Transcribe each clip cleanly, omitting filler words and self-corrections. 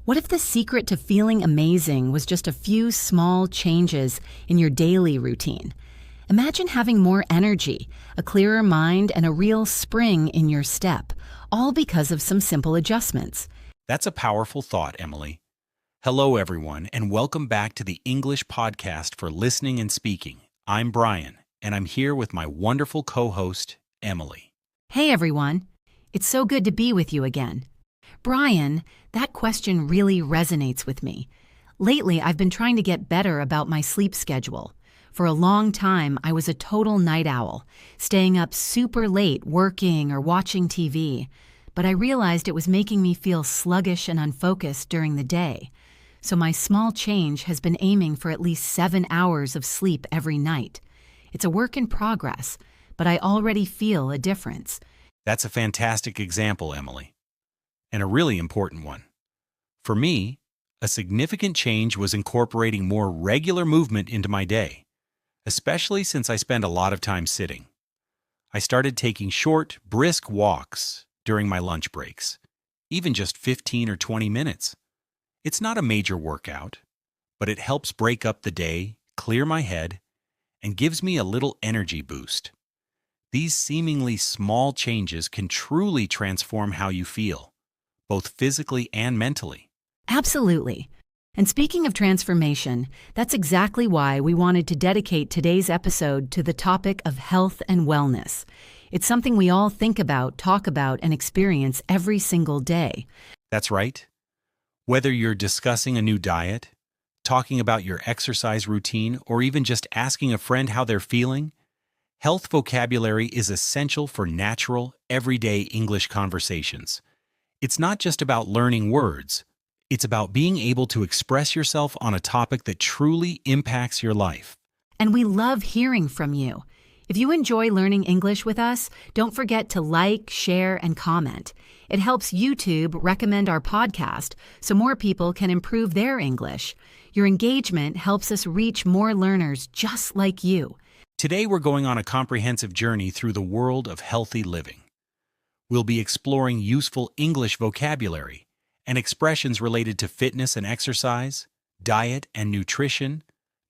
What if the secret to feeling amazing was just a few small changes in your daily routine? Imagine having more energy, a clearer mind, and a real spring in your step, all because of some simple adjustments. That's a powerful thought, Emily. Hello, everyone, and welcome back to the English podcast for listening and speaking. I'm Brian, and I'm here with my wonderful co-host, Emily. Hey, everyone. It's so good to be with you again. Brian, that question really resonates with me. Lately, I've been trying to get better about my sleep schedule. For a long time, I was a total night owl, staying up super late working or watching TV. But I realized it was making me feel sluggish and unfocused during the day. So my small change has been aiming for at least 7 hours of sleep every night. It's a work in progress, but I already feel a difference. That's a fantastic example, Emily, and a really important one. For me, a significant change was incorporating more regular movement into my day, especially since I spend a lot of time sitting. I started taking short, brisk walks during my lunch breaks, even just 15 or 20 minutes. It's not a major workout, but it helps break up the day, clear my head, and gives me a little energy boost. These seemingly small changes can truly transform how you feel, both physically and mentally. Absolutely. And speaking of transformation, that's exactly why we wanted to dedicate today's episode to the topic of health and wellness. It's something we all think about, talk about, and experience every single day. That's right. Whether you're discussing a new diet, talking about your exercise routine, or even just asking a friend how they're feeling, health vocabulary is essential for natural, everyday English conversations. It's not just about learning words. It's about being able to express yourself on a topic that truly impacts your life. And we love hearing from you. If you enjoy learning English with us, don't forget to like, share, and comment. It helps YouTube recommend our podcast so more people can improve their English. Your engagement helps us reach more learners just like you. Today we're going on a comprehensive journey through the world of healthy living. We'll be exploring useful English vocabulary and expressions related to fitness and exercise, diet and nutrition,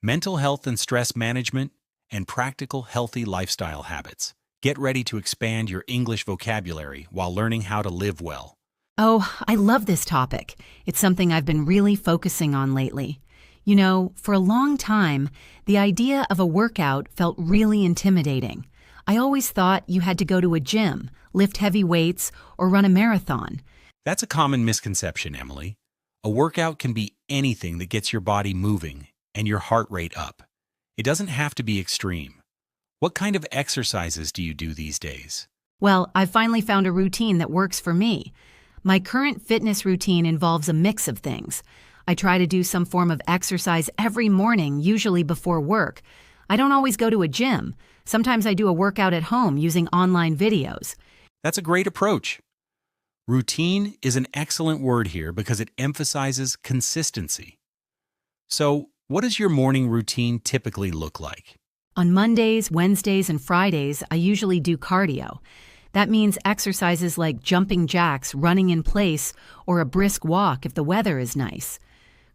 mental health and stress management, and practical healthy lifestyle habits. Get ready to expand your English vocabulary while learning how to live well. Oh, I love this topic. It's something I've been really focusing on lately. You know, for a long time, the idea of a workout felt really intimidating. I always thought you had to go to a gym, lift heavy weights, or run a marathon. That's a common misconception, Emily. A workout can be anything that gets your body moving and your heart rate up. It doesn't have to be extreme. What kind of exercises do you do these days? Well, I've finally found a routine that works for me. My current fitness routine involves a mix of things. I try to do some form of exercise every morning, usually before work. I don't always go to a gym. Sometimes I do a workout at home using online videos. That's a great approach. Routine is an excellent word here because it emphasizes consistency. So, what does your morning routine typically look like? On Mondays, Wednesdays, and Fridays, I usually do cardio. That means exercises like jumping jacks, running in place, or a brisk walk if the weather is nice.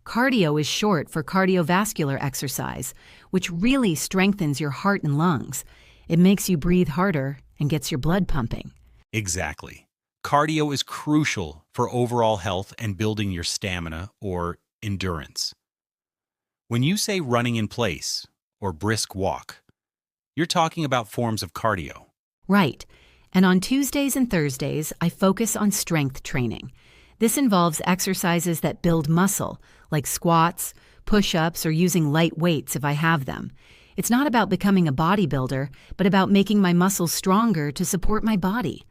Cardio is short for cardiovascular exercise, which really strengthens your heart and lungs. It makes you breathe harder and gets your blood pumping. Exactly. Cardio is crucial for overall health and building your stamina or endurance. When you say running in place or brisk walk, you're talking about forms of cardio. Right. And on Tuesdays and Thursdays, I focus on strength training. This involves exercises that build muscle, like squats, push-ups, or using light weights if I have them. It's not about becoming a bodybuilder, but about making my muscles stronger to support my body.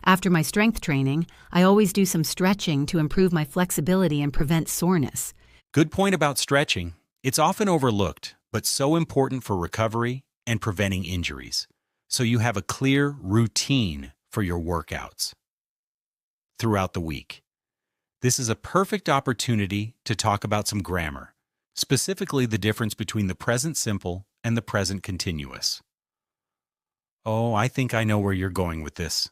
After my strength training, I always do some stretching to improve my flexibility and prevent soreness. Good point about stretching. It's often overlooked, but so important for recovery and preventing injuries. So you have a clear routine for your workouts throughout the week. This is a perfect opportunity to talk about some grammar, specifically the difference between the present simple and the present continuous. Oh, I think I know where you're going with this.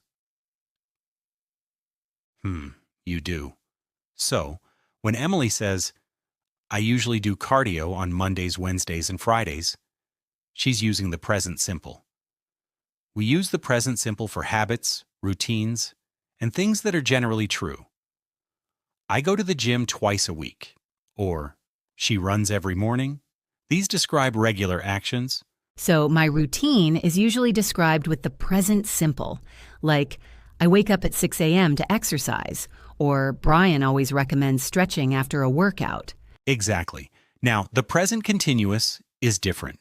You do. So, when Emily says, I usually do cardio on Mondays, Wednesdays, and Fridays, she's using the present simple. We use the present simple for habits, routines, and things that are generally true. I go to the gym twice a week, or she runs every morning. These describe regular actions. So my routine is usually described with the present simple, like I wake up at 6 a.m. to exercise, or Brian always recommends stretching after a workout. Exactly. Now, the present continuous is different.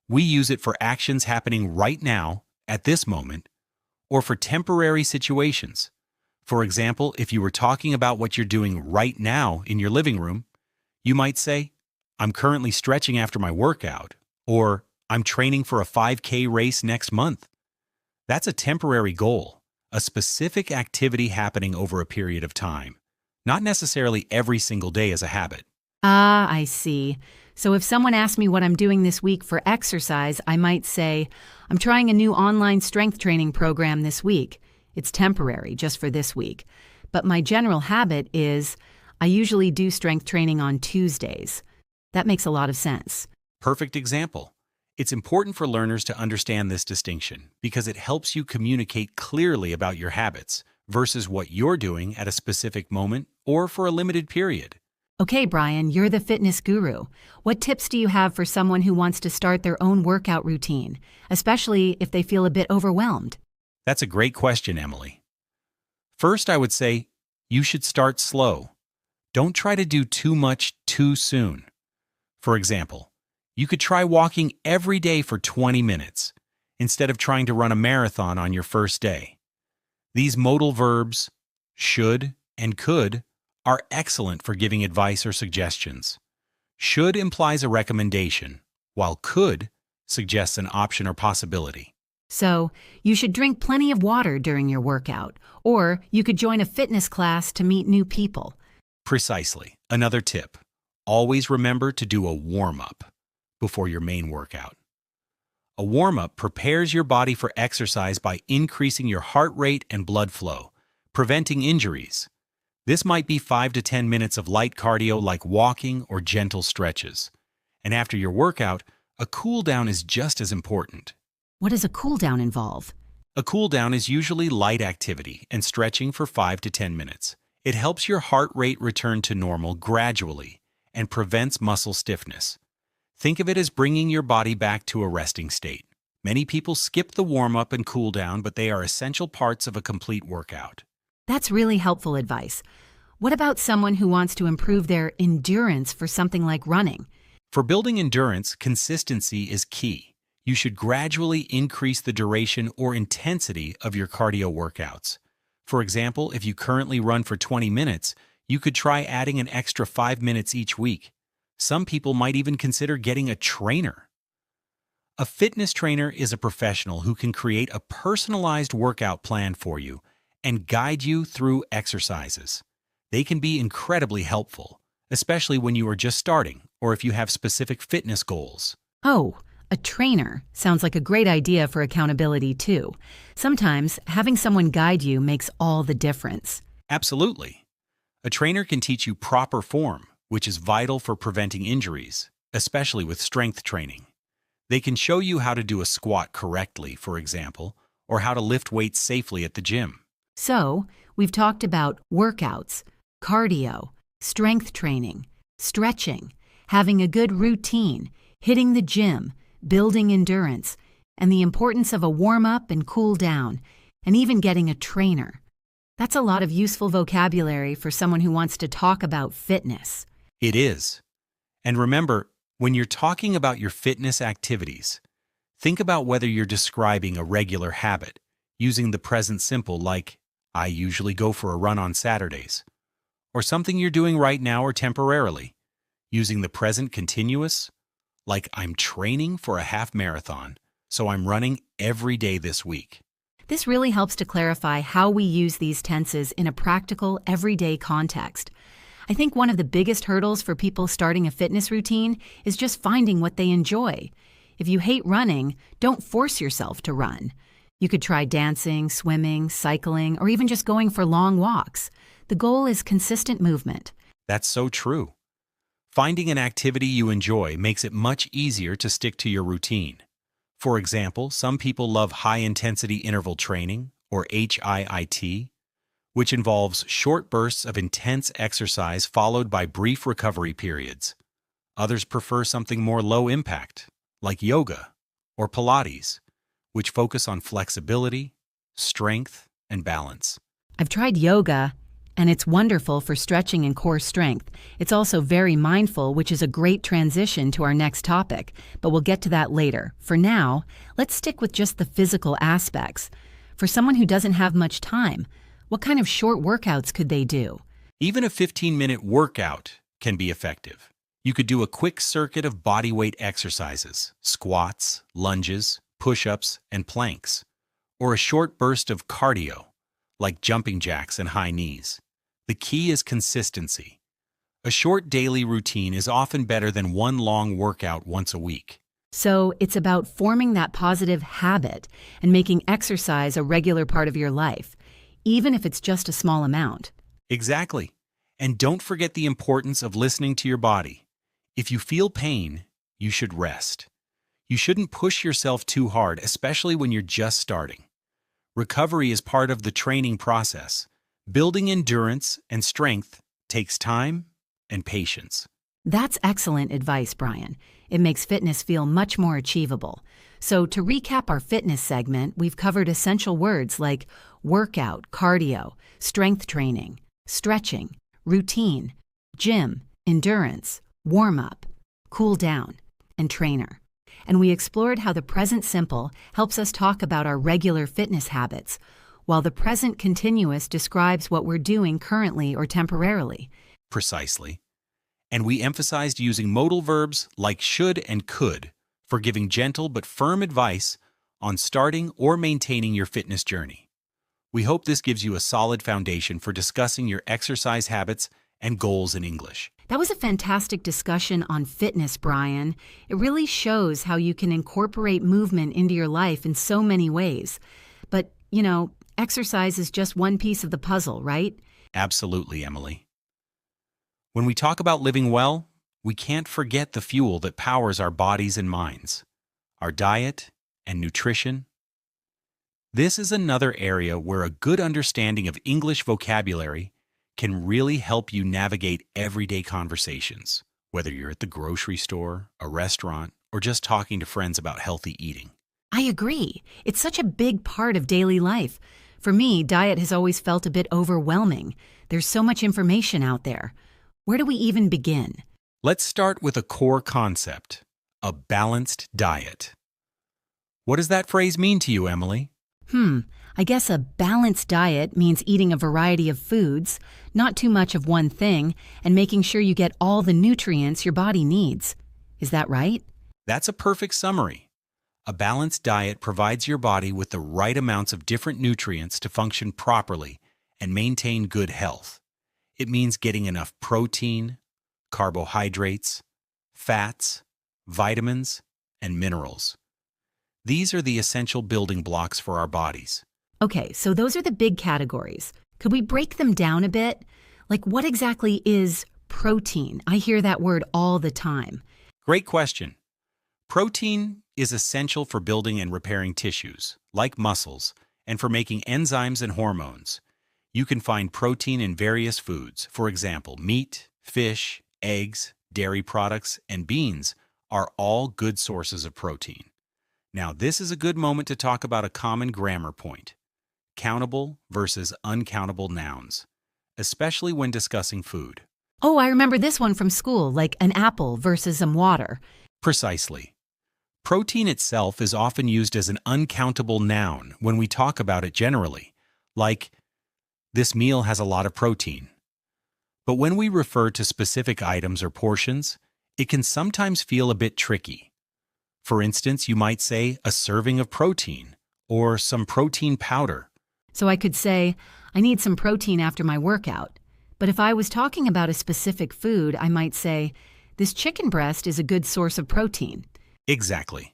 We use it for actions happening right now, at this moment, or for temporary situations. For example, if you were talking about what you're doing right now in your living room, you might say, I'm currently stretching after my workout, or I'm training for a 5K race next month. That's a temporary goal, a specific activity happening over a period of time, not necessarily every single day as a habit. Ah, I see. So if someone asks me what I'm doing this week for exercise, I might say, I'm trying a new online strength training program this week. It's temporary, just for this week. But my general habit is I usually do strength training on Tuesdays. That makes a lot of sense. Perfect example. It's important for learners to understand this distinction because it helps you communicate clearly about your habits versus what you're doing at a specific moment or for a limited period. Okay, Brian, you're the fitness guru. What tips do you have for someone who wants to start their own workout routine, especially if they feel a bit overwhelmed? That's a great question, Emily. First, I would say you should start slow. Don't try to do too much too soon. For example, you could try walking every day for 20 minutes instead of trying to run a marathon on your first day. These modal verbs, should and could, are excellent for giving advice or suggestions. Should implies a recommendation, while could suggests an option or possibility. So, you should drink plenty of water during your workout, or you could join a fitness class to meet new people. Precisely. Another tip, always remember to do a warm-up before your main workout. A warm-up prepares your body for exercise by increasing your heart rate and blood flow, preventing injuries. This might be 5 to 10 minutes of light cardio like walking or gentle stretches. And after your workout, a cool down is just as important. What does a cool down involve? A cool down is usually light activity and stretching for 5 to 10 minutes. It helps your heart rate return to normal gradually and prevents muscle stiffness. Think of it as bringing your body back to a resting state. Many people skip the warm-up and cool down, but they are essential parts of a complete workout. That's really helpful advice. What about someone who wants to improve their endurance for something like running? For building endurance, consistency is key. You should gradually increase the duration or intensity of your cardio workouts. For example, if you currently run for 20 minutes, you could try adding an extra 5 minutes each week. Some people might even consider getting a trainer. A fitness trainer is a professional who can create a personalized workout plan for you and guide you through exercises. They can be incredibly helpful, especially when you are just starting or if you have specific fitness goals. Oh, a trainer sounds like a great idea for accountability too. Sometimes having someone guide you makes all the difference. Absolutely. A trainer can teach you proper form, which is vital for preventing injuries, especially with strength training. They can show you how to do a squat correctly, for example, or how to lift weights safely at the gym. So, we've talked about workouts, cardio, strength training, stretching, having a good routine, hitting the gym, building endurance, and the importance of a warm-up and cool down, and even getting a trainer. That's a lot of useful vocabulary for someone who wants to talk about fitness. It is. And remember, when you're talking about your fitness activities, think about whether you're describing a regular habit, using the present simple like, I usually go for a run on Saturdays, or something you're doing right now or temporarily, using the present continuous, like I'm training for a half marathon, so I'm running every day this week. This really helps to clarify how we use these tenses in a practical, everyday context. I think one of the biggest hurdles for people starting a fitness routine is just finding what they enjoy. If you hate running, don't force yourself to run. You could try dancing, swimming, cycling, or even just going for long walks. The goal is consistent movement. That's so true. Finding an activity you enjoy makes it much easier to stick to your routine. For example, some people love high-intensity interval training, or HIIT, which involves short bursts of intense exercise followed by brief recovery periods. Others prefer something more low-impact, like yoga or Pilates, which focus on flexibility, strength, and balance. I've tried yoga, and it's wonderful for stretching and core strength. It's also very mindful, which is a great transition to our next topic, but we'll get to that later. For now, let's stick with just the physical aspects. For someone who doesn't have much time, what kind of short workouts could they do? Even a 15-minute workout can be effective. You could do a quick circuit of bodyweight exercises, squats, lunges, push-ups, and planks, or a short burst of cardio, like jumping jacks and high knees. The key is consistency. A short daily routine is often better than one long workout once a week. So it's about forming that positive habit and making exercise a regular part of your life, even if it's just a small amount. Exactly. And don't forget the importance of listening to your body. If you feel pain, you should rest. You shouldn't push yourself too hard, especially when you're just starting. Recovery is part of the training process. Building endurance and strength takes time and patience. That's excellent advice, Brian. It makes fitness feel much more achievable. So to recap our fitness segment, we've covered essential words like workout, cardio, strength training, stretching, routine, gym, endurance, warm-up, cool down, and trainer. And we explored how the present simple helps us talk about our regular fitness habits, while the present continuous describes what we're doing currently or temporarily. Precisely. And we emphasized using modal verbs like should and could for giving gentle but firm advice on starting or maintaining your fitness journey. We hope this gives you a solid foundation for discussing your exercise habits and goals in English. That was a fantastic discussion on fitness, Brian. It really shows how you can incorporate movement into your life in so many ways. But, exercise is just one piece of the puzzle, right? Absolutely, Emily. When we talk about living well, we can't forget the fuel that powers our bodies and minds, our diet and nutrition. This is another area where a good understanding of English vocabulary can really help you navigate everyday conversations, whether you're at the grocery store, a restaurant, or just talking to friends about healthy eating. I agree. It's such a big part of daily life. For me, diet has always felt a bit overwhelming. There's so much information out there. Where do we even begin? Let's start with a core concept, a balanced diet. What does that phrase mean to you, Emily? I guess a balanced diet means eating a variety of foods, not too much of one thing, and making sure you get all the nutrients your body needs. Is that right? That's a perfect summary. A balanced diet provides your body with the right amounts of different nutrients to function properly and maintain good health. It means getting enough protein, carbohydrates, fats, vitamins, and minerals. These are the essential building blocks for our bodies. Okay, so those are the big categories. Could we break them down a bit? Like, what exactly is protein? I hear that word all the time. Great question. Protein is essential for building and repairing tissues, like muscles, and for making enzymes and hormones. You can find protein in various foods. For example, meat, fish, eggs, dairy products, and beans are all good sources of protein. Now, this is a good moment to talk about a common grammar point: countable versus uncountable nouns, especially when discussing food. Oh, I remember this one from school, like an apple versus some water. Precisely. Protein itself is often used as an uncountable noun when we talk about it generally, like, this meal has a lot of protein. But when we refer to specific items or portions, it can sometimes feel a bit tricky. For instance, you might say a serving of protein or some protein powder. So I could say, I need some protein after my workout. But if I was talking about a specific food, I might say, this chicken breast is a good source of protein. Exactly.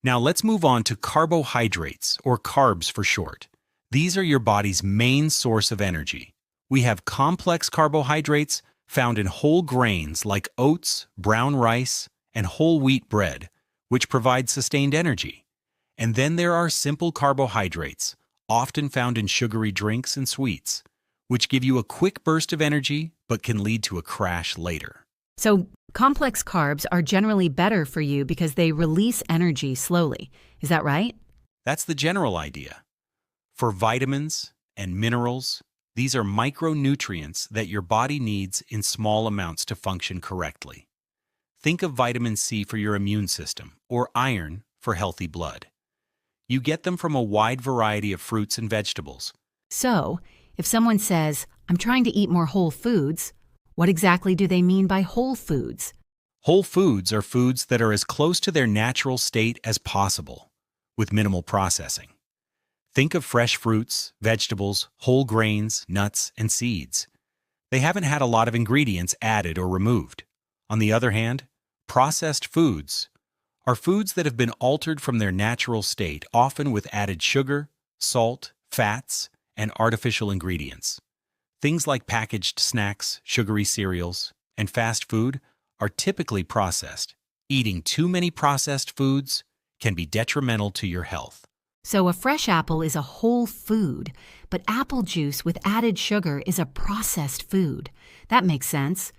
Now let's move on to carbohydrates, or carbs for short. These are your body's main source of energy. We have complex carbohydrates found in whole grains like oats, brown rice, and whole wheat bread, which provide sustained energy. And then there are simple carbohydrates, often found in sugary drinks and sweets, which give you a quick burst of energy but can lead to a crash later. So, complex carbs are generally better for you because they release energy slowly. Is that right? That's the general idea. For vitamins and minerals, these are micronutrients that your body needs in small amounts to function correctly. Think of vitamin C for your immune system, or iron for healthy blood. You get them from a wide variety of fruits and vegetables. So, if someone says, I'm trying to eat more whole foods, what exactly do they mean by whole foods? Whole foods are foods that are as close to their natural state as possible, with minimal processing. Think of fresh fruits, vegetables, whole grains, nuts, and seeds. They haven't had a lot of ingredients added or removed. On the other hand, processed foods are foods that have been altered from their natural state, often with added sugar, salt, fats, and artificial ingredients. Things like packaged snacks, sugary cereals, and fast food are typically processed. Eating too many processed foods can be detrimental to your health. So, a fresh apple is a whole food, but apple juice with added sugar is a processed food. That makes sense.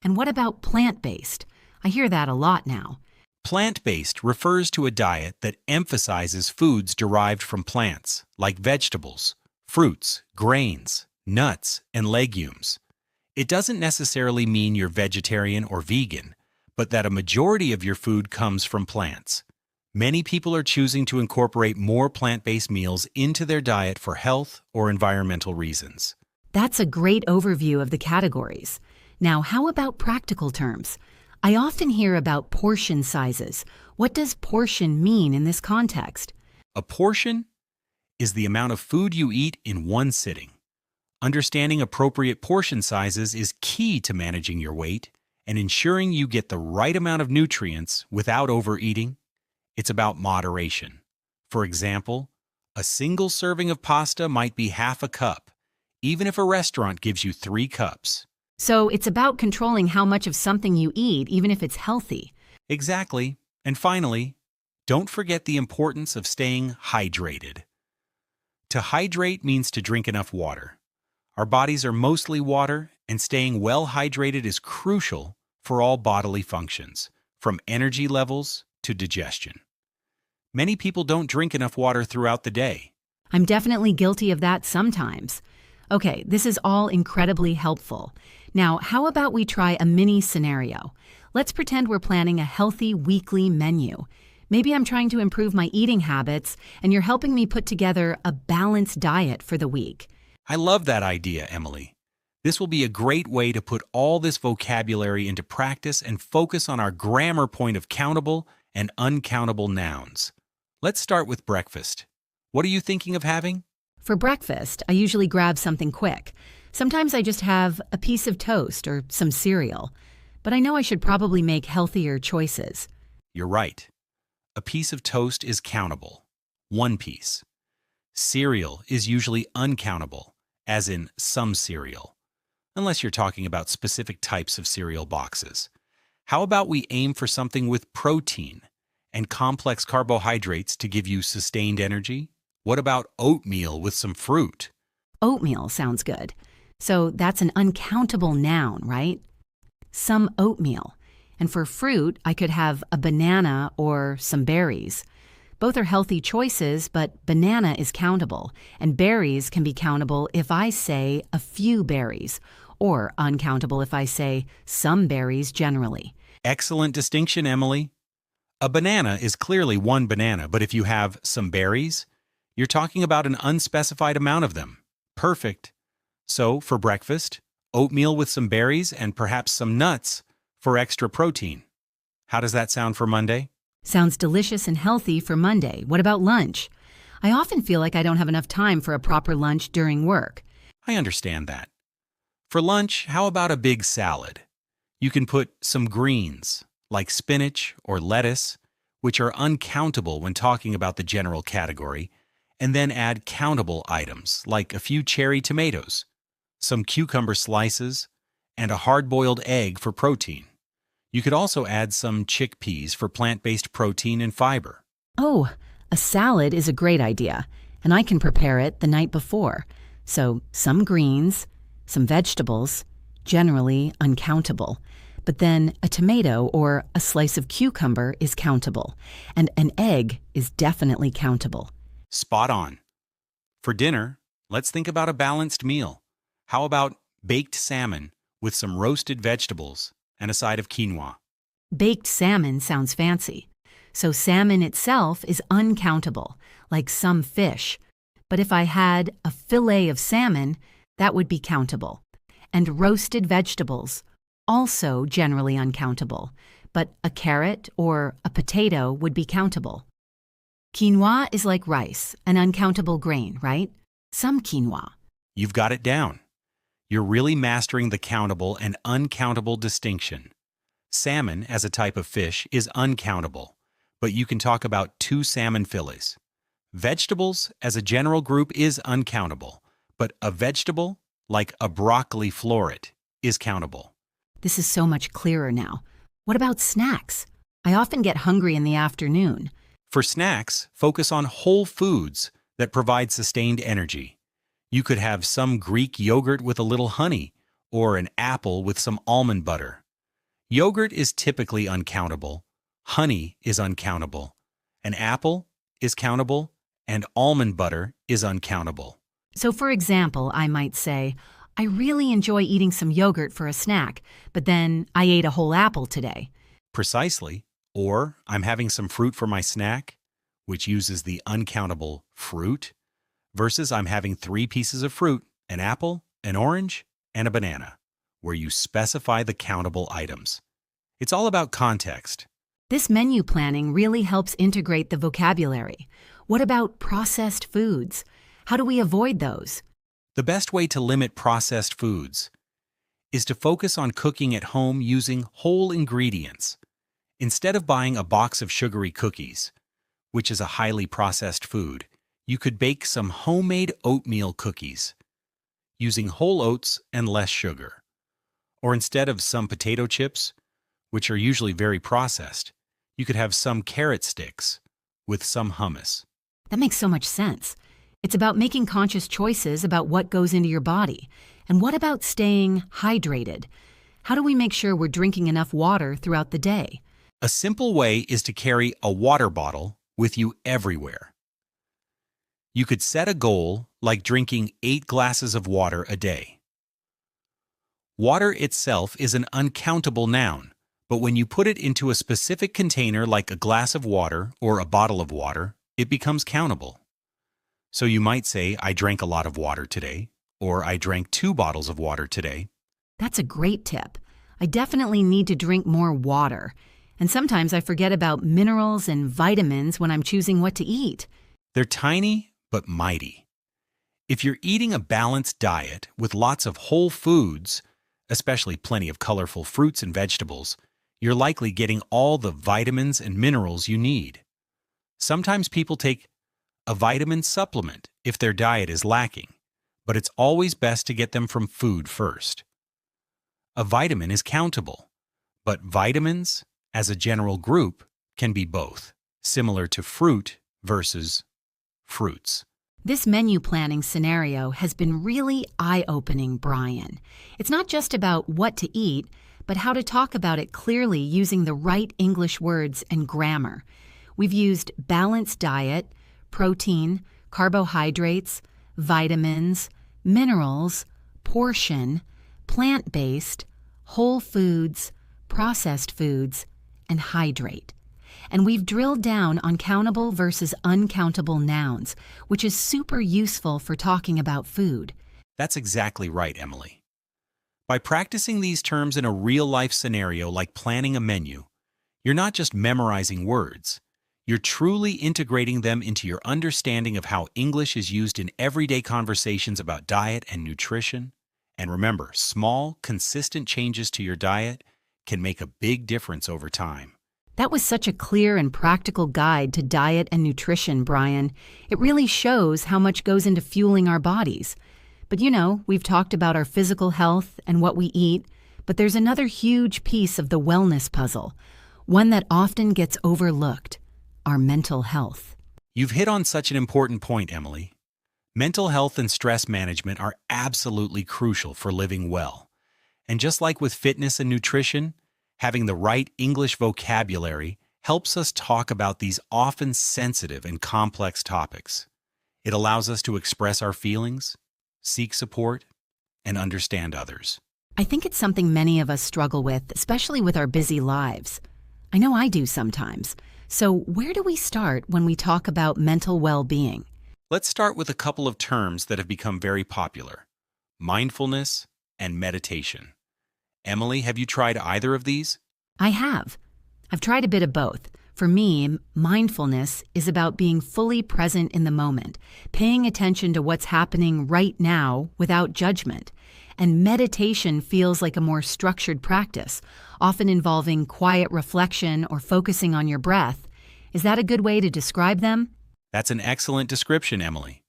And what about plant-based? I hear that a lot now. Plant-based refers to a diet that emphasizes foods derived from plants, like vegetables, fruits, grains, nuts, and legumes. It doesn't necessarily mean you're vegetarian or vegan, but that a majority of your food comes from plants. Many people are choosing to incorporate more plant-based meals into their diet for health or environmental reasons. That's a great overview of the categories. Now, how about practical terms? I often hear about portion sizes. What does portion mean in this context? A portion is the amount of food you eat in one sitting. Understanding appropriate portion sizes is key to managing your weight and ensuring you get the right amount of nutrients without overeating. It's about moderation. For example, a single serving of pasta might be half a cup, even if a restaurant gives you 3 cups. So it's about controlling how much of something you eat, even if it's healthy. Exactly. And finally, don't forget the importance of staying hydrated. To hydrate means to drink enough water. Our bodies are mostly water, and staying well hydrated is crucial for all bodily functions, from energy levels to digestion. Many people don't drink enough water throughout the day. I'm definitely guilty of that sometimes. Okay, this is all incredibly helpful. Now, how about we try a mini scenario? Let's pretend we're planning a healthy weekly menu. Maybe I'm trying to improve my eating habits, and you're helping me put together a balanced diet for the week. I love that idea, Emily. This will be a great way to put all this vocabulary into practice and focus on our grammar point of countable and uncountable nouns. Let's start with breakfast. What are you thinking of having? For breakfast, I usually grab something quick. Sometimes I just have a piece of toast or some cereal. But I know I should probably make healthier choices. You're right. A piece of toast is countable. 1 piece. Cereal is usually uncountable, as in some cereal, unless you're talking about specific types of cereal boxes. How about we aim for something with protein and complex carbohydrates to give you sustained energy? What about oatmeal with some fruit? Oatmeal sounds good. So that's an uncountable noun, right? Some oatmeal. And for fruit, I could have a banana or some berries. Both are healthy choices, but banana is countable, and berries can be countable if I say a few berries, or uncountable if I say some berries generally. Excellent distinction, Emily. A banana is clearly 1 banana, but if you have some berries, you're talking about an unspecified amount of them. Perfect. So, for breakfast, oatmeal with some berries and perhaps some nuts for extra protein. How does that sound for Monday? Sounds delicious and healthy for Monday. What about lunch? I often feel like I don't have enough time for a proper lunch during work. I understand that. For lunch, how about a big salad? You can put some greens, like spinach or lettuce, which are uncountable when talking about the general category, and then add countable items like a few cherry tomatoes, some cucumber slices, and a hard-boiled egg for protein. You could also add some chickpeas for plant-based protein and fiber. Oh, a salad is a great idea, and I can prepare it the night before. So some greens, some vegetables, generally uncountable. But then a tomato or a slice of cucumber is countable, and an egg is definitely countable. Spot on. For dinner, let's think about a balanced meal. How about baked salmon with some roasted vegetables and a side of quinoa? Baked salmon sounds fancy. So salmon itself is uncountable, like some fish. But if I had a fillet of salmon, that would be countable. And roasted vegetables, also generally uncountable, but a carrot or a potato would be countable. Quinoa is like rice, an uncountable grain, right? Some quinoa. You've got it down. You're really mastering the countable and uncountable distinction. Salmon, as a type of fish, is uncountable, but you can talk about 2 salmon fillets. Vegetables, as a general group, is uncountable, but a vegetable, like a broccoli floret, is countable. This is so much clearer now. What about snacks? I often get hungry in the afternoon. For snacks, focus on whole foods that provide sustained energy. You could have some Greek yogurt with a little honey, or an apple with some almond butter. Yogurt is typically uncountable. Honey is uncountable. An apple is countable, and almond butter is uncountable. So for example, I might say, I really enjoy eating some yogurt for a snack, but then I ate a whole apple today. Precisely. Or I'm having some fruit for my snack, which uses the uncountable fruit, versus I'm having 3 pieces of fruit, an apple, an orange, and a banana, where you specify the countable items. It's all about context. This menu planning really helps integrate the vocabulary. What about processed foods? How do we avoid those? The best way to limit processed foods is to focus on cooking at home using whole ingredients. Instead of buying a box of sugary cookies, which is a highly processed food, you could bake some homemade oatmeal cookies using whole oats and less sugar. Or instead of some potato chips, which are usually very processed, you could have some carrot sticks with some hummus. That makes so much sense. It's about making conscious choices about what goes into your body. And what about staying hydrated? How do we make sure we're drinking enough water throughout the day? A simple way is to carry a water bottle with you everywhere. You could set a goal like drinking 8 glasses of water a day. Water itself is an uncountable noun, but when you put it into a specific container like a glass of water or a bottle of water, it becomes countable. So you might say, I drank a lot of water today, or I drank 2 bottles of water today. That's a great tip. I definitely need to drink more water. And sometimes I forget about minerals and vitamins when I'm choosing what to eat. They're tiny but mighty. If you're eating a balanced diet with lots of whole foods, especially plenty of colorful fruits and vegetables, you're likely getting all the vitamins and minerals you need. Sometimes people take a vitamin supplement if their diet is lacking, but it's always best to get them from food first. A vitamin is countable, but vitamins, as a general group, can be both, similar to fruit versus fruits. This menu planning scenario has been really eye-opening, Brian. It's not just about what to eat, but how to talk about it clearly using the right English words and grammar. We've used balanced diet, protein, carbohydrates, vitamins, minerals, portion, plant-based, whole foods, processed foods, and hydrate. And we've drilled down on countable versus uncountable nouns, which is super useful for talking about food. That's exactly right, Emily. By practicing these terms in a real-life scenario like planning a menu, you're not just memorizing words, you're truly integrating them into your understanding of how English is used in everyday conversations about diet and nutrition. And remember, small, consistent changes to your diet can make a big difference over time. That was such a clear and practical guide to diet and nutrition, Brian. It really shows how much goes into fueling our bodies. But we've talked about our physical health and what we eat, but there's another huge piece of the wellness puzzle, one that often gets overlooked: our mental health. You've hit on such an important point, Emily. Mental health and stress management are absolutely crucial for living well. And just like with fitness and nutrition, having the right English vocabulary helps us talk about these often sensitive and complex topics. It allows us to express our feelings, seek support, and understand others. I think it's something many of us struggle with, especially with our busy lives. I know I do sometimes. So where do we start when we talk about mental well-being? Let's start with a couple of terms that have become very popular: mindfulness and meditation. Emily, have you tried either of these? I have. I've tried a bit of both. For me, mindfulness is about being fully present in the moment, paying attention to what's happening right now without judgment. And meditation feels like a more structured practice, often involving quiet reflection or focusing on your breath. Is that a good way to describe them? That's an excellent description, Emily.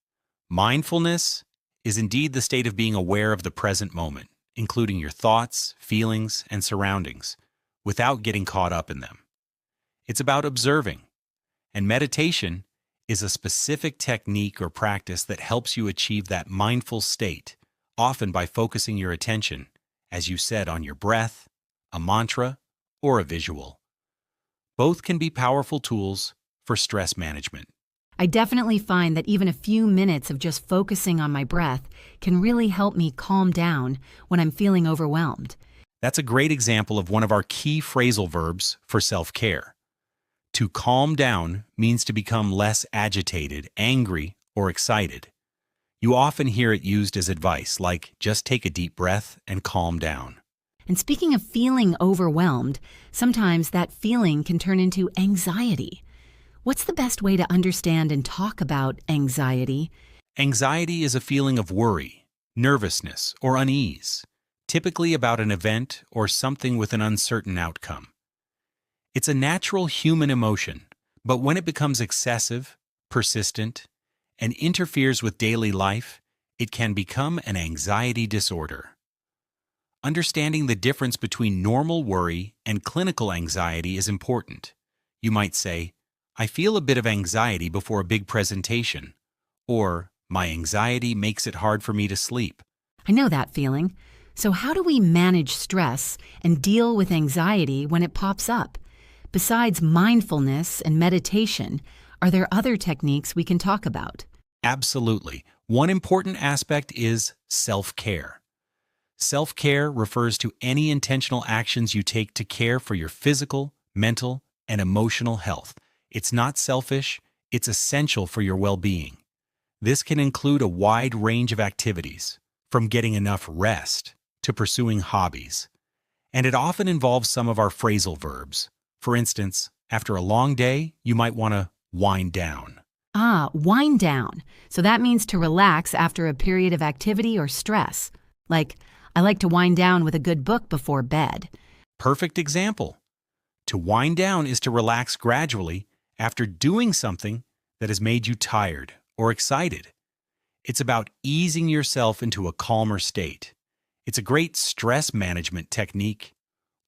Mindfulness is indeed the state of being aware of the present moment, including your thoughts, feelings, and surroundings, without getting caught up in them. It's about observing. And meditation is a specific technique or practice that helps you achieve that mindful state, often by focusing your attention, as you said, on your breath, a mantra, or a visual. Both can be powerful tools for stress management. I definitely find that even a few minutes of just focusing on my breath can really help me calm down when I'm feeling overwhelmed. That's a great example of one of our key phrasal verbs for self-care. To calm down means to become less agitated, angry, or excited. You often hear it used as advice, like just take a deep breath and calm down. And speaking of feeling overwhelmed, sometimes that feeling can turn into anxiety. What's the best way to understand and talk about anxiety? Anxiety is a feeling of worry, nervousness, or unease, typically about an event or something with an uncertain outcome. It's a natural human emotion, but when it becomes excessive, persistent, and interferes with daily life, it can become an anxiety disorder. Understanding the difference between normal worry and clinical anxiety is important. You might say, I feel a bit of anxiety before a big presentation, or my anxiety makes it hard for me to sleep. I know that feeling. So how do we manage stress and deal with anxiety when it pops up? Besides mindfulness and meditation, are there other techniques we can talk about? Absolutely. One important aspect is self-care. Self-care refers to any intentional actions you take to care for your physical, mental, and emotional health. It's not selfish, it's essential for your well-being. This can include a wide range of activities, from getting enough rest to pursuing hobbies. And it often involves some of our phrasal verbs. For instance, after a long day, you might want to wind down. Wind down. So that means to relax after a period of activity or stress. Like, I like to wind down with a good book before bed. Perfect example. To wind down is to relax gradually after doing something that has made you tired or excited. It's about easing yourself into a calmer state. It's a great stress management technique.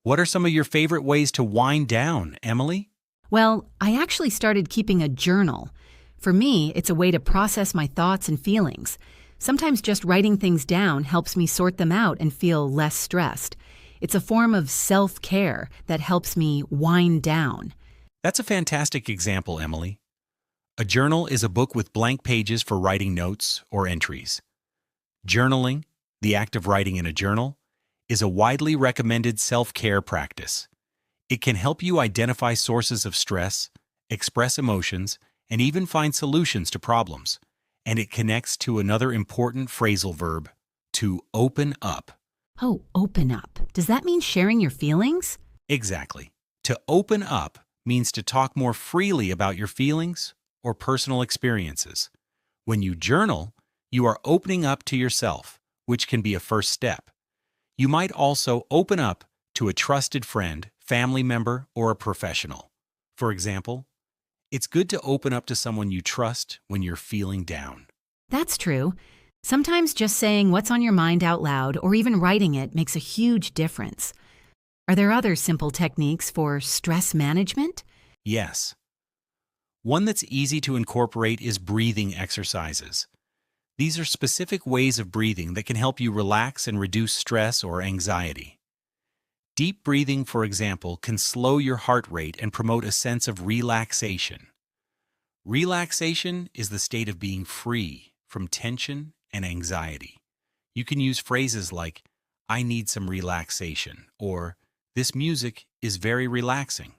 What are some of your favorite ways to wind down, Emily? Well, I actually started keeping a journal. For me, it's a way to process my thoughts and feelings. Sometimes just writing things down helps me sort them out and feel less stressed. It's a form of self-care that helps me wind down. That's a fantastic example, Emily. A journal is a book with blank pages for writing notes or entries. Journaling, the act of writing in a journal, is a widely recommended self-care practice. It can help you identify sources of stress, express emotions, and even find solutions to problems. And it connects to another important phrasal verb, to open up. Oh, open up. Does that mean sharing your feelings? Exactly. To open up means to talk more freely about your feelings or personal experiences. When you journal, you are opening up to yourself, which can be a first step. You might also open up to a trusted friend, family member, or a professional. For example, it's good to open up to someone you trust when you're feeling down. That's true. Sometimes just saying what's on your mind out loud or even writing it makes a huge difference. Are there other simple techniques for stress management? Yes. One that's easy to incorporate is breathing exercises. These are specific ways of breathing that can help you relax and reduce stress or anxiety. Deep breathing, for example, can slow your heart rate and promote a sense of relaxation. Relaxation is the state of being free from tension and anxiety. You can use phrases like, "I need some relaxation," or "This music is very relaxing."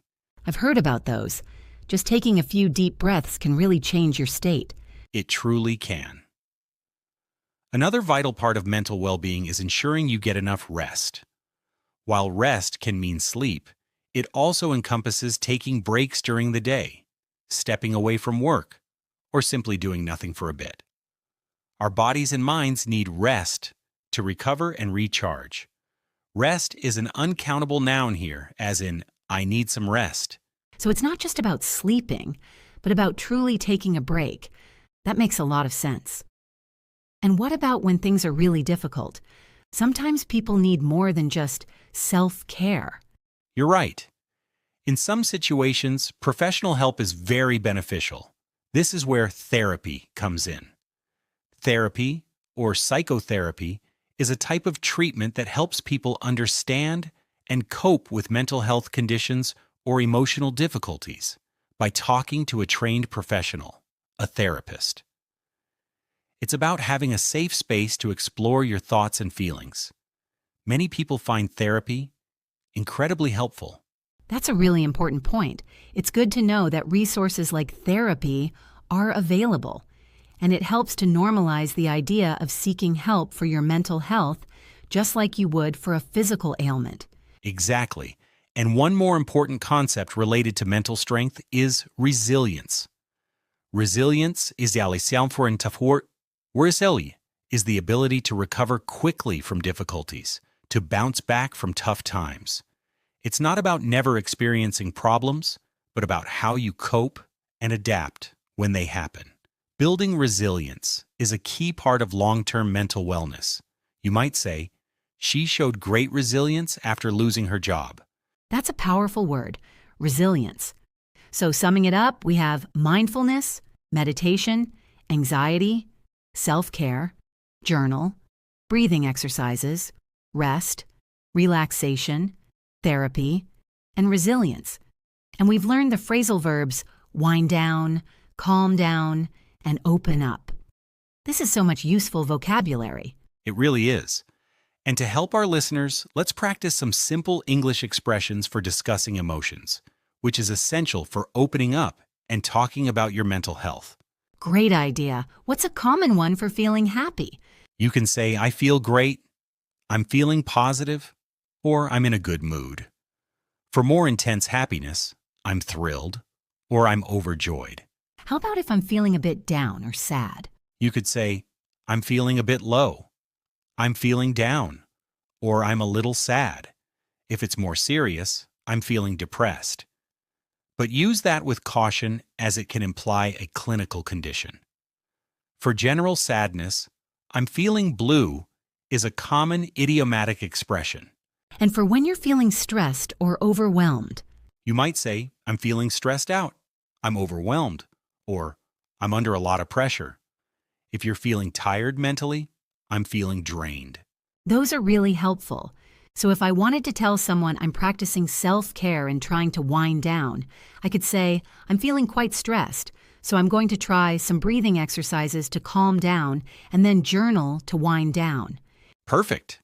I've heard about those. Just taking a few deep breaths can really change your state. It truly can. Another vital part of mental well-being is ensuring you get enough rest. While rest can mean sleep, it also encompasses taking breaks during the day, stepping away from work, or simply doing nothing for a bit. Our bodies and minds need rest to recover and recharge. Rest is an uncountable noun here, as in, I need some rest. So it's not just about sleeping, but about truly taking a break. That makes a lot of sense. And what about when things are really difficult? Sometimes people need more than just self-care. You're right. In some situations, professional help is very beneficial. This is where therapy comes in. Therapy, or psychotherapy, is a type of treatment that helps people understand and cope with mental health conditions or emotional difficulties by talking to a trained professional, a therapist. It's about having a safe space to explore your thoughts and feelings. Many people find therapy incredibly helpful. That's a really important point. It's good to know that resources like therapy are available, and it helps to normalize the idea of seeking help for your mental health, just like you would for a physical ailment. Exactly. And one more important concept related to mental strength is resilience. Resilience is the ability to recover quickly from difficulties, to bounce back from tough times. It's not about never experiencing problems, but about how you cope and adapt when they happen. Building resilience is a key part of long-term mental wellness. You might say, she showed great resilience after losing her job. That's a powerful word, resilience. So summing it up, we have mindfulness, meditation, anxiety, self-care, journal, breathing exercises, rest, relaxation, therapy, and resilience. And we've learned the phrasal verbs wind down, calm down, and open up. This is so much useful vocabulary. It really is. And to help our listeners, let's practice some simple English expressions for discussing emotions, which is essential for opening up and talking about your mental health. Great idea. What's a common one for feeling happy? You can say, I feel great, I'm feeling positive, or I'm in a good mood. For more intense happiness, I'm thrilled, or I'm overjoyed. How about if I'm feeling a bit down or sad? You could say, I'm feeling a bit low, I'm feeling down, or I'm a little sad. If it's more serious, I'm feeling depressed. But use that with caution, as it can imply a clinical condition. For general sadness, I'm feeling blue is a common idiomatic expression. And for when you're feeling stressed or overwhelmed? You might say, I'm feeling stressed out, I'm overwhelmed, or I'm under a lot of pressure. If you're feeling tired mentally, I'm feeling drained. Those are really helpful. So if I wanted to tell someone I'm practicing self-care and trying to wind down, I could say, I'm feeling quite stressed, so I'm going to try some breathing exercises to calm down and then journal to wind down. Perfect.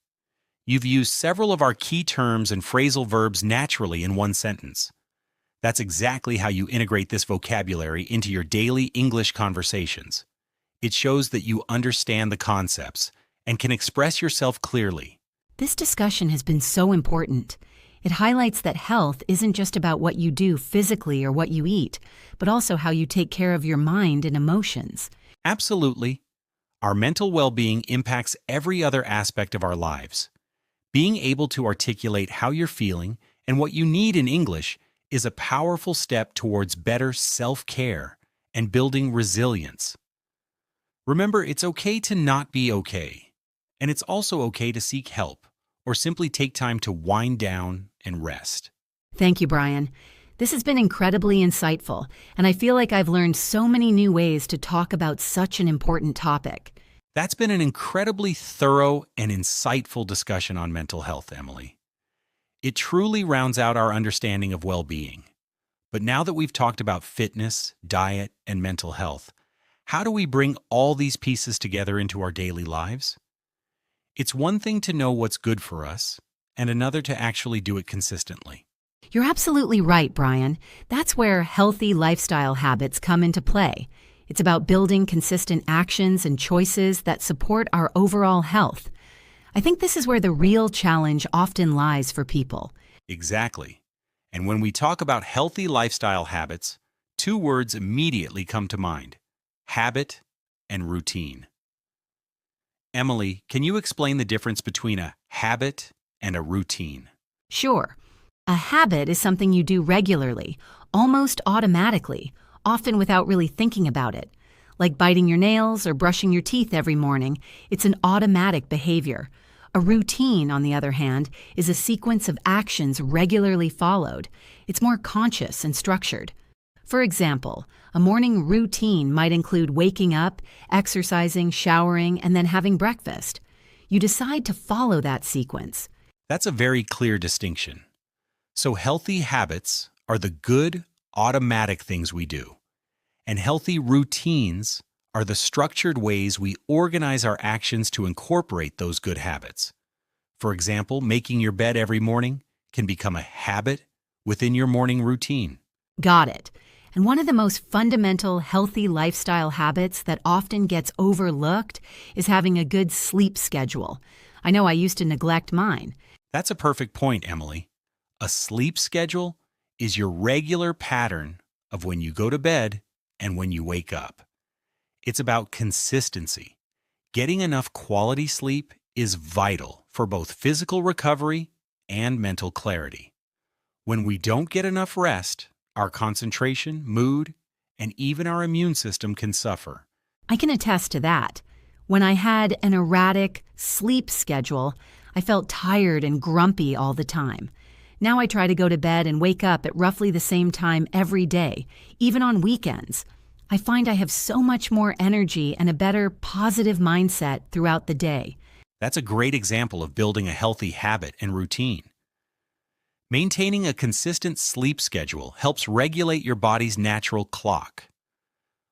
You've used several of our key terms and phrasal verbs naturally in one sentence. That's exactly how you integrate this vocabulary into your daily English conversations. It shows that you understand the concepts and can express yourself clearly. This discussion has been so important. It highlights that health isn't just about what you do physically or what you eat, but also how you take care of your mind and emotions. Absolutely. Our mental well-being impacts every other aspect of our lives. Being able to articulate how you're feeling And what you need in English is a powerful step towards better self-care and building resilience. Remember, it's okay to not be okay, and it's also okay to seek help or simply take time to wind down and rest. Thank you, Brian. This has been incredibly insightful, and I feel like I've learned so many new ways to talk about such an important topic. That's been an incredibly thorough and insightful discussion on mental health, Emily. It truly rounds out our understanding of well-being. But now that we've talked about fitness, diet, and mental health, how do we bring all these pieces together into our daily lives? It's one thing to know what's good for us, and another to actually do it consistently. You're absolutely right, Brian. That's where healthy lifestyle habits come into play. It's about building consistent actions and choices that support our overall health. I think this is where the real challenge often lies for people. Exactly. And when we talk about healthy lifestyle habits, two words immediately come to mind: habit and routine. Emily, can you explain the difference between a habit and a routine? Sure. A habit is something you do regularly, almost automatically, often without really thinking about it. Like biting your nails or brushing your teeth every morning, it's an automatic behavior. A routine, on the other hand, is a sequence of actions regularly followed. It's more conscious and structured. For example, a morning routine might include waking up, exercising, showering, and then having breakfast. You decide to follow that sequence. That's a very clear distinction. So healthy habits are the good, automatic things we do, and healthy routines are the structured ways we organize our actions to incorporate those good habits. For example, making your bed every morning can become a habit within your morning routine. Got it. And one of the most fundamental healthy lifestyle habits that often gets overlooked is having a good sleep schedule. I know I used to neglect mine. That's a perfect point, Emily. A sleep schedule is your regular pattern of when you go to bed and when you wake up. It's about consistency. Getting enough quality sleep is vital for both physical recovery and mental clarity. When we don't get enough rest, our concentration, mood, and even our immune system can suffer. I can attest to that. When I had an erratic sleep schedule, I felt tired and grumpy all the time. Now I try to go to bed and wake up at roughly the same time every day, even on weekends. I find I have so much more energy and a better positive mindset throughout the day. That's a great example of building a healthy habit and routine. Maintaining a consistent sleep schedule helps regulate your body's natural clock.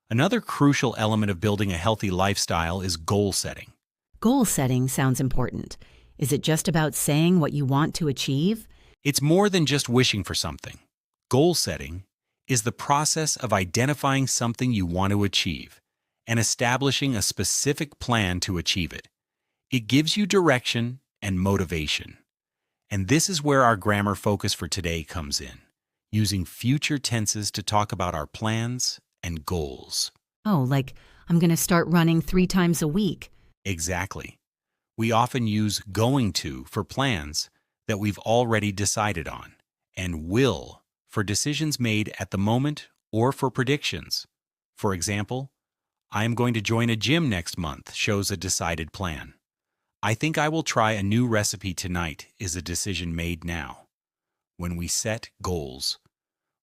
Another crucial element of building a healthy lifestyle is goal setting. Goal setting sounds important. Is it just about saying what you want to achieve? It's more than just wishing for something. Goal setting is the process of identifying something you want to achieve and establishing a specific plan to achieve it. It gives you direction and motivation. And this is where our grammar focus for today comes in, using future tenses to talk about our plans and goals. Oh, like I'm going to start running 3 times a week. Exactly. We often use going to for plans that we've already decided on, and will for decisions made at the moment or for predictions. For example, I am going to join a gym next month shows a decided plan. I think I will try a new recipe tonight is a decision made now. When we set goals,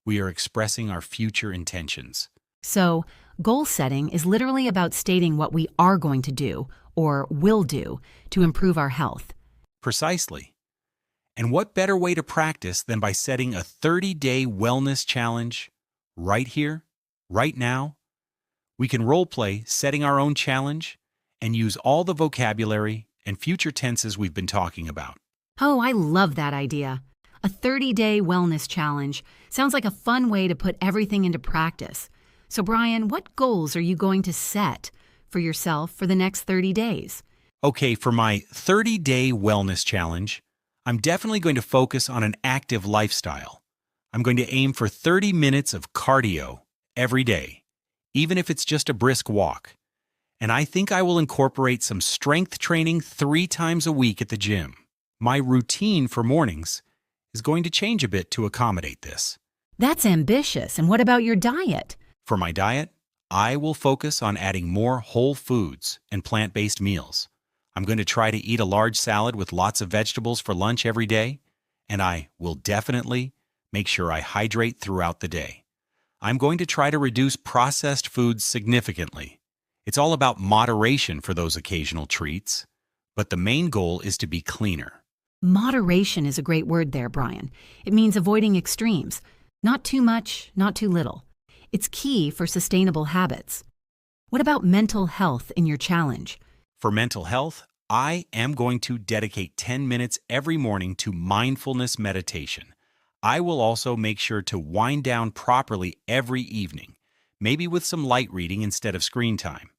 we are expressing our future intentions. So, goal setting is literally about stating what we are going to do or will do to improve our health. Precisely. And what better way to practice than by setting a 30-day wellness challenge right here, right now? We can role play setting our own challenge and use all the vocabulary and future tenses we've been talking about. Oh, I love that idea. A 30-day wellness challenge sounds like a fun way to put everything into practice. So, Brian, what goals are you going to set for yourself for the next 30 days? Okay, for my 30-day wellness challenge, I'm definitely going to focus on an active lifestyle. I'm going to aim for 30 minutes of cardio every day, even if it's just a brisk walk. And I think I will incorporate some strength training 3 times a week at the gym. My routine for mornings is going to change a bit to accommodate this. That's ambitious. And what about your diet? For my diet, I will focus on adding more whole foods and plant-based meals. I'm going to try to eat a large salad with lots of vegetables for lunch every day, and I will definitely make sure I hydrate throughout the day. I'm going to try to reduce processed foods significantly. It's all about moderation for those occasional treats, but the main goal is to be cleaner. Moderation is a great word there, Brian. It means avoiding extremes. Not too much, not too little. It's key for sustainable habits. What about mental health in your challenge? For mental health, I am going to dedicate 10 minutes every morning to mindfulness meditation. I will also make sure to wind down properly every evening, maybe with some light reading instead of screen time.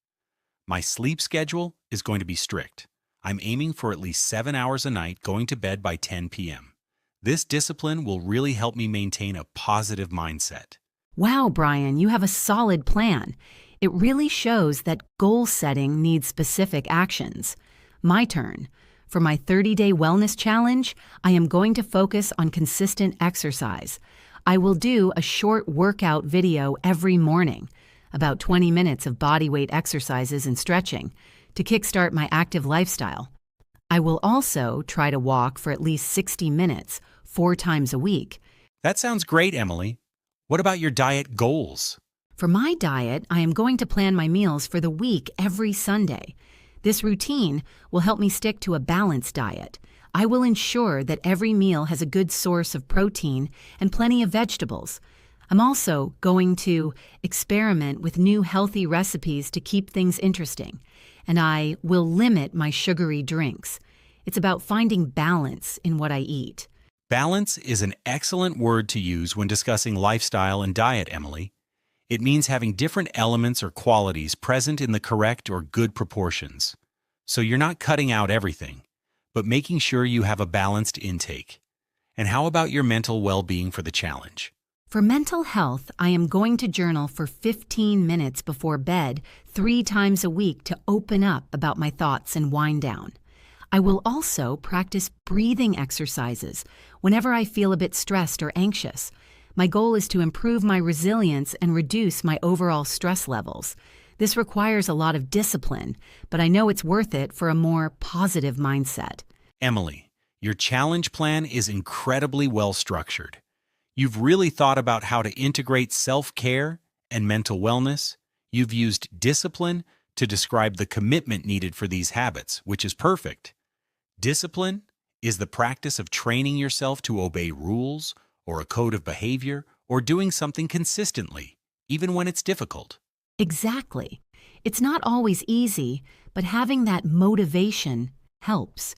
My sleep schedule is going to be strict. I'm aiming for at least 7 hours a night, going to bed by 10 p.m. This discipline will really help me maintain a positive mindset. Wow, Brian, you have a solid plan. It really shows that goal setting needs specific actions. My turn. For my 30-day wellness challenge, I am going to focus on consistent exercise. I will do a short workout video every morning, about 20 minutes of bodyweight exercises and stretching, to kickstart my active lifestyle. I will also try to walk for at least 60 minutes, 4 times a week. That sounds great, Emily. What about your diet goals? For my diet, I am going to plan my meals for the week every Sunday. This routine will help me stick to a balanced diet. I will ensure that every meal has a good source of protein and plenty of vegetables. I'm also going to experiment with new healthy recipes to keep things interesting. And I will limit my sugary drinks. It's about finding balance in what I eat. Balance is an excellent word to use when discussing lifestyle and diet, Emily. It means having different elements or qualities present in the correct or good proportions. So you're not cutting out everything, but making sure you have a balanced intake. And how about your mental well-being for the challenge? For mental health, I am going to journal for 15 minutes before bed 3 times a week to open up about my thoughts and wind down. I will also practice breathing exercises whenever I feel a bit stressed or anxious. My goal is to improve my resilience and reduce my overall stress levels. This requires a lot of discipline, but I know it's worth it for a more positive mindset. Emily, your challenge plan is incredibly well structured. You've really thought about how to integrate self-care and mental wellness. You've used discipline to describe the commitment needed for these habits, which is perfect. Discipline is the practice of training yourself to obey rules or a code of behavior or doing something consistently, even when it's difficult. Exactly. It's not always easy, but having that motivation helps.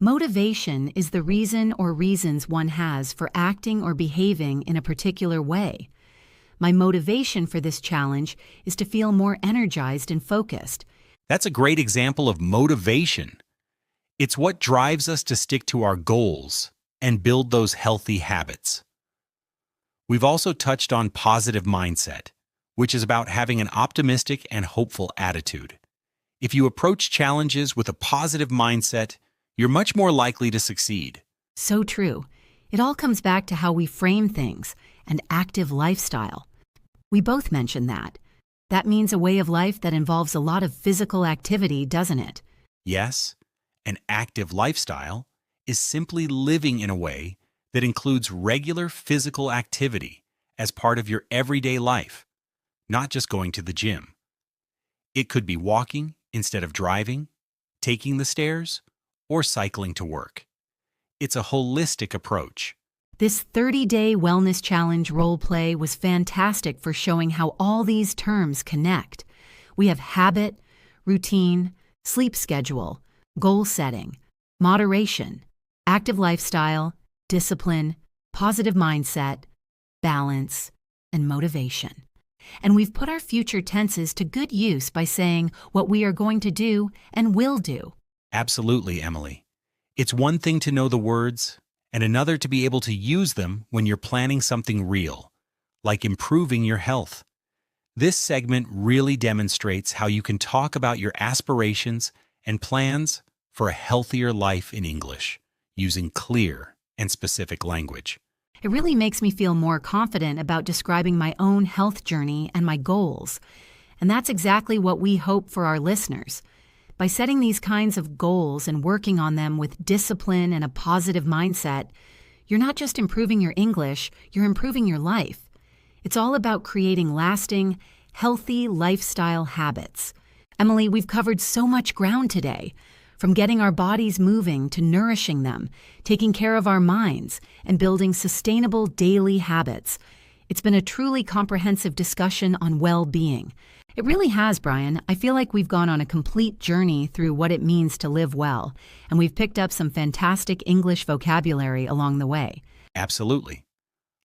Motivation is the reason or reasons one has for acting or behaving in a particular way. My motivation for this challenge is to feel more energized and focused. That's a great example of motivation. It's what drives us to stick to our goals and build those healthy habits. We've also touched on positive mindset, which is about having an optimistic and hopeful attitude. If you approach challenges with a positive mindset, you're much more likely to succeed. So true. It all comes back to how we frame things and active lifestyle. We both mentioned that. That means a way of life that involves a lot of physical activity, doesn't it? Yes, an active lifestyle is simply living in a way that includes regular physical activity as part of your everyday life, not just going to the gym. It could be walking instead of driving, taking the stairs, or cycling to work. It's a holistic approach. This 30-day wellness challenge role play was fantastic for showing how all these terms connect. We have habit, routine, sleep schedule, goal setting, moderation, active lifestyle, discipline, positive mindset, balance, and motivation. And we've put our future tenses to good use by saying what we are going to do and will do. Absolutely, Emily. It's one thing to know the words, and another to be able to use them when you're planning something real, like improving your health. This segment really demonstrates how you can talk about your aspirations and plans for a healthier life in English, using clear, and specific language. It really makes me feel more confident about describing my own health journey and my goals. And that's exactly what we hope for our listeners. By setting these kinds of goals and working on them with discipline and a positive mindset, you're not just improving your English, you're improving your life. It's all about creating lasting, healthy lifestyle habits. Emily, we've covered so much ground today. From getting our bodies moving to nourishing them, taking care of our minds, and building sustainable daily habits. It's been a truly comprehensive discussion on well-being. It really has, Brian. I feel like we've gone on a complete journey through what it means to live well, and we've picked up some fantastic English vocabulary along the way. Absolutely.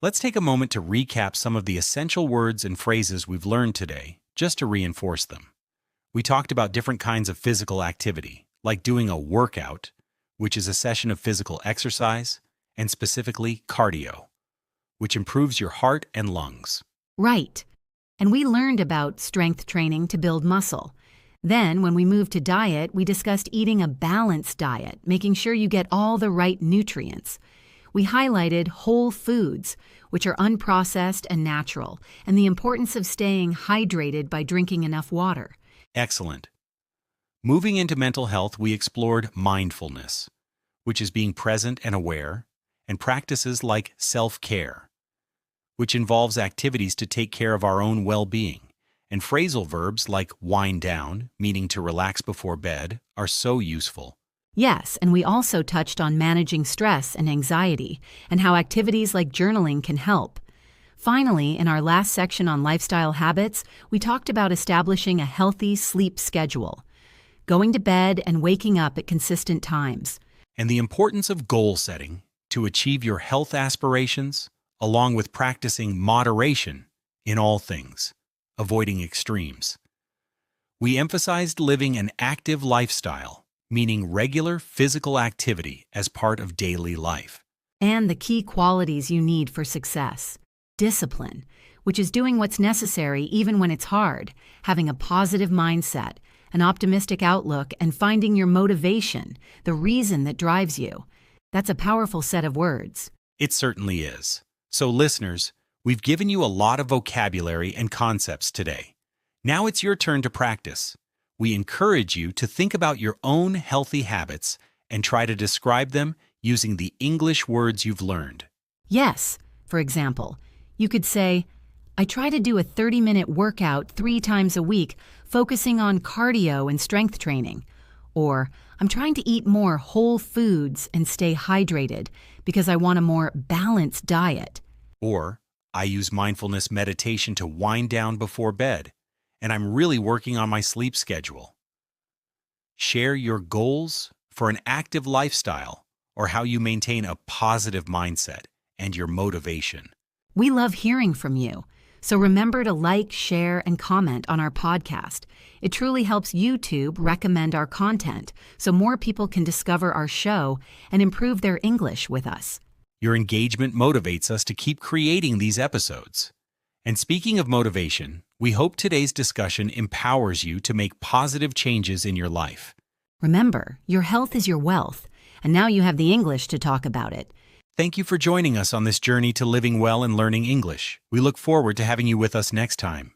Let's take a moment to recap some of the essential words and phrases we've learned today, just to reinforce them. We talked about different kinds of physical activity, like doing a workout, which is a session of physical exercise, and specifically cardio, which improves your heart and lungs. Right. And we learned about strength training to build muscle. Then, when we moved to diet, we discussed eating a balanced diet, making sure you get all the right nutrients. We highlighted whole foods, which are unprocessed and natural, and the importance of staying hydrated by drinking enough water. Excellent. Moving into mental health, we explored mindfulness, which is being present and aware, and practices like self-care, which involves activities to take care of our own well-being, and phrasal verbs like wind down, meaning to relax before bed, are so useful. Yes, and we also touched on managing stress and anxiety, and how activities like journaling can help. Finally, in our last section on lifestyle habits, we talked about establishing a healthy sleep schedule, going to bed and waking up at consistent times, And the importance of goal setting to achieve your health aspirations, along with practicing moderation in all things, avoiding extremes. We emphasized living an active lifestyle, meaning regular physical activity as part of daily life. and the key qualities you need for success. Discipline, which is doing what's necessary even when it's hard, having a positive mindset, an optimistic outlook, and finding your motivation, the reason that drives you. That's a powerful set of words. It certainly is. So listeners, we've given you a lot of vocabulary and concepts today. Now it's your turn to practice. We encourage you to think about your own healthy habits and try to describe them using the English words you've learned. Yes, for example, you could say, I try to do a 30-minute workout 3 times a week, focusing on cardio and strength training. Or, I'm trying to eat more whole foods and stay hydrated because I want a more balanced diet. Or, I use mindfulness meditation to wind down before bed, and I'm really working on my sleep schedule. Share your goals for an active lifestyle or how you maintain a positive mindset and your motivation. We love hearing from you, so remember to like, share, and comment on our podcast. It truly helps YouTube recommend our content so more people can discover our show and improve their English with us. Your engagement motivates us to keep creating these episodes. And speaking of motivation, we hope today's discussion empowers you to make positive changes in your life. Remember, your health is your wealth, and now you have the English to talk about it. Thank you for joining us on this journey to living well and learning English. We look forward to having you with us next time.